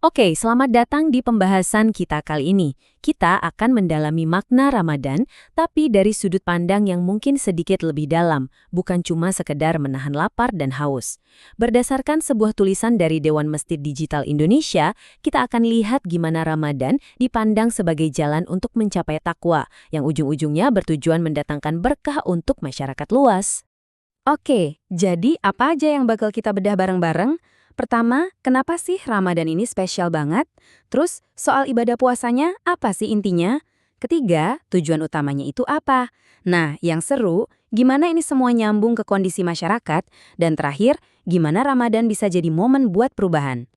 Oke, selamat datang di pembahasan kita kali ini. Kita akan mendalami makna Ramadan, tapi dari sudut pandang yang mungkin sedikit lebih dalam, bukan cuma sekedar menahan lapar dan haus. Berdasarkan sebuah tulisan dari Dewan Masjid Digital Indonesia, kita akan lihat gimana Ramadan dipandang sebagai jalan untuk mencapai takwa, yang ujung-ujungnya bertujuan mendatangkan berkah untuk masyarakat luas. Oke, jadi apa aja yang bakal kita bedah bareng-bareng? Pertama, kenapa sih Ramadan ini spesial banget? Terus, soal ibadah puasanya, apa sih intinya? Ketiga, tujuan utamanya itu apa? Nah, yang seru, gimana ini semua nyambung ke kondisi masyarakat? Dan terakhir, gimana Ramadan bisa jadi momen buat perubahan?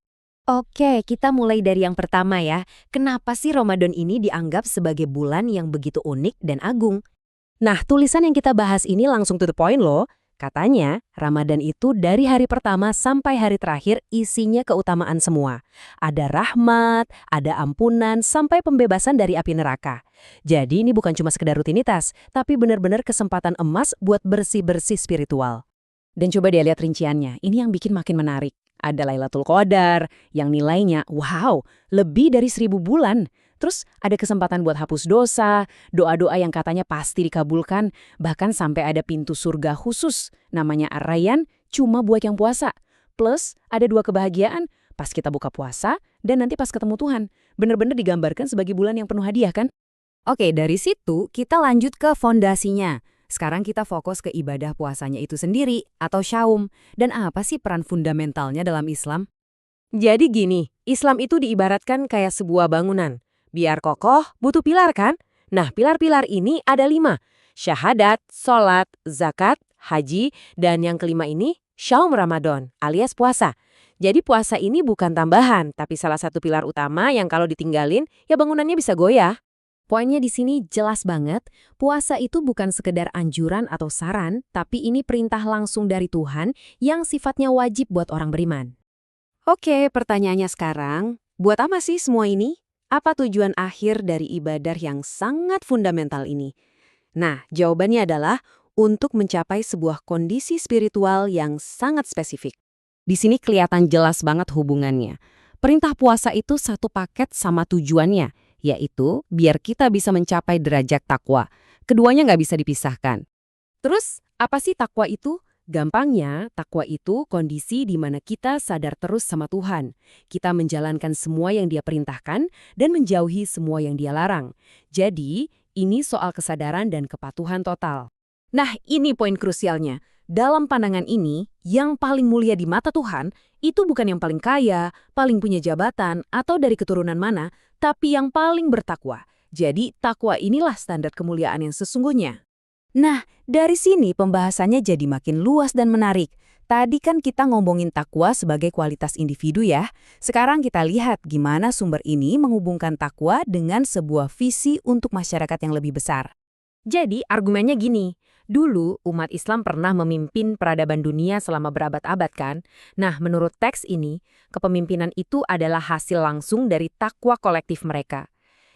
Oke, kita mulai dari yang pertama ya. Kenapa sih Ramadan ini dianggap sebagai bulan yang begitu unik dan agung? Nah, tulisan yang kita bahas ini langsung to the point loh. Katanya, Ramadan itu dari hari pertama sampai hari terakhir isinya keutamaan semua. Ada rahmat, ada ampunan, sampai pembebasan dari api neraka. Jadi ini bukan cuma sekedar rutinitas, tapi benar-benar kesempatan emas buat bersih-bersih spiritual. Dan coba dia lihat rinciannya, ini yang bikin makin menarik. Ada Lailatul Qadar, yang nilainya, wow, lebih dari 1.000 bulan. Terus ada kesempatan buat hapus dosa, doa-doa yang katanya pasti dikabulkan, bahkan sampai ada pintu surga khusus, namanya Ar-Rayyan, cuma buat yang puasa. Plus, ada 2 kebahagiaan, pas kita buka puasa, dan nanti pas ketemu Tuhan. Bener-bener digambarkan sebagai bulan yang penuh hadiah kan? Oke, dari situ kita lanjut ke fondasinya. Sekarang kita fokus ke ibadah puasanya itu sendiri, atau syaum. Dan apa sih peran fundamentalnya dalam Islam? Jadi gini, Islam itu diibaratkan kayak sebuah bangunan. Biar kokoh, butuh pilar kan? Nah, pilar-pilar ini ada 5. Syahadat, sholat, zakat, haji, dan yang kelima ini, Syaum Ramadan, alias puasa. Jadi puasa ini bukan tambahan, tapi salah satu pilar utama yang kalau ditinggalin, ya bangunannya bisa goyah. Poinnya di sini jelas banget, puasa itu bukan sekedar anjuran atau saran, tapi ini perintah langsung dari Tuhan yang sifatnya wajib buat orang beriman. Oke, pertanyaannya sekarang, buat apa sih semua ini? Apa tujuan akhir dari ibadah yang sangat fundamental ini? Nah, jawabannya adalah untuk mencapai sebuah kondisi spiritual yang sangat spesifik. Di sini kelihatan jelas banget hubungannya. Perintah puasa itu satu paket sama tujuannya, yaitu biar kita bisa mencapai derajat takwa. Keduanya nggak bisa dipisahkan. Terus, apa sih takwa itu? Gampangnya, takwa itu kondisi di mana kita sadar terus sama Tuhan. Kita menjalankan semua yang Dia perintahkan dan menjauhi semua yang Dia larang. Jadi, ini soal kesadaran dan kepatuhan total. Nah, ini poin krusialnya. Dalam pandangan ini, yang paling mulia di mata Tuhan itu bukan yang paling kaya, paling punya jabatan, atau dari keturunan mana, tapi yang paling bertakwa. Jadi, takwa inilah standar kemuliaan yang sesungguhnya. Nah, dari sini pembahasannya jadi makin luas dan menarik. Tadi kan kita ngomongin takwa sebagai kualitas individu ya. Sekarang kita lihat gimana sumber ini menghubungkan takwa dengan sebuah visi untuk masyarakat yang lebih besar. Jadi, argumennya gini. Dulu, umat Islam pernah memimpin peradaban dunia selama berabad-abad kan? Nah, menurut teks ini, kepemimpinan itu adalah hasil langsung dari takwa kolektif mereka.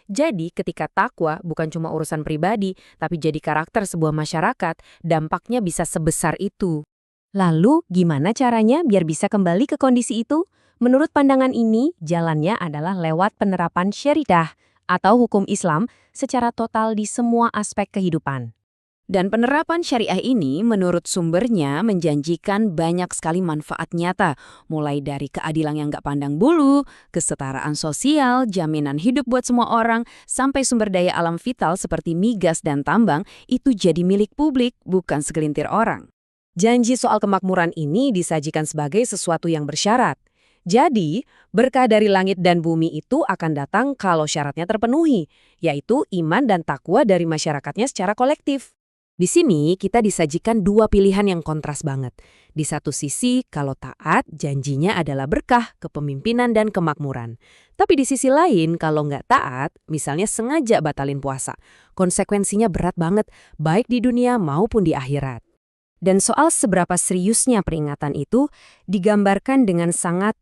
Jadi, ketika takwa bukan cuma urusan pribadi, tapi jadi karakter sebuah masyarakat, dampaknya bisa sebesar itu. Lalu, gimana caranya biar bisa kembali ke kondisi itu? Menurut pandangan ini, jalannya adalah lewat penerapan syariah atau hukum Islam secara total di semua aspek kehidupan. Dan penerapan syariah ini menurut sumbernya menjanjikan banyak sekali manfaat nyata, mulai dari keadilan yang nggak pandang bulu, kesetaraan sosial, jaminan hidup buat semua orang, sampai sumber daya alam vital seperti migas dan tambang itu jadi milik publik, bukan segelintir orang. Janji soal kemakmuran ini disajikan sebagai sesuatu yang bersyarat. Jadi, berkah dari langit dan bumi itu akan datang kalau syaratnya terpenuhi, yaitu iman dan takwa dari masyarakatnya secara kolektif. Di sini kita disajikan 2 pilihan yang kontras banget. Di satu sisi, kalau taat, janjinya adalah berkah, kepemimpinan, dan kemakmuran. Tapi di sisi lain, kalau nggak taat, misalnya sengaja batalin puasa, konsekuensinya berat banget, baik di dunia maupun di akhirat. Dan soal seberapa seriusnya peringatan itu digambarkan dengan sangat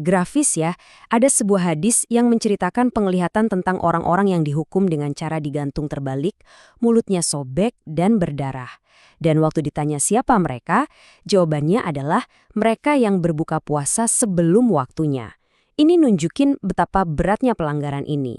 grafis ya. Ada sebuah hadis yang menceritakan penglihatan tentang orang-orang yang dihukum dengan cara digantung terbalik, mulutnya sobek dan berdarah. Dan waktu ditanya siapa mereka, jawabannya adalah mereka yang berbuka puasa sebelum waktunya. Ini nunjukin betapa beratnya pelanggaran ini.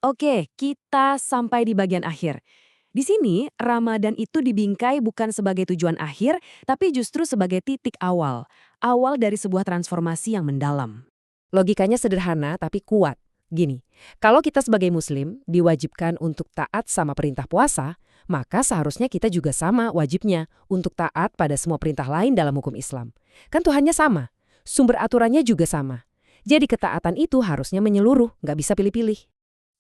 Oke, kita sampai di bagian akhir. Di sini, Ramadan itu dibingkai bukan sebagai tujuan akhir, tapi justru sebagai titik awal. Awal dari sebuah transformasi yang mendalam. Logikanya sederhana tapi kuat. Gini, kalau kita sebagai muslim diwajibkan untuk taat sama perintah puasa, maka seharusnya kita juga sama wajibnya untuk taat pada semua perintah lain dalam hukum Islam. Kan Tuhannya sama, sumber aturannya juga sama. Jadi ketaatan itu harusnya menyeluruh, nggak bisa pilih-pilih.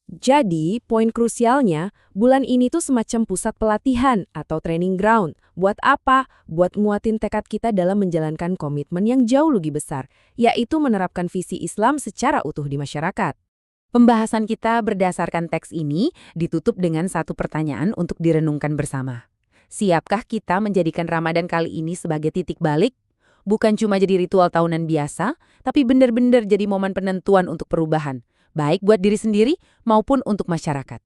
Jadi, poin krusialnya, bulan ini tuh semacam pusat pelatihan atau training ground. Buat apa? Buat nguatin tekad kita dalam menjalankan komitmen yang jauh lebih besar, yaitu menerapkan visi Islam secara utuh di masyarakat. Pembahasan kita berdasarkan teks ini ditutup dengan satu pertanyaan untuk direnungkan bersama. Siapkah kita menjadikan Ramadan kali ini sebagai titik balik? Bukan cuma jadi ritual tahunan biasa, tapi benar-benar jadi momen penentuan untuk perubahan, baik buat diri sendiri maupun untuk masyarakat.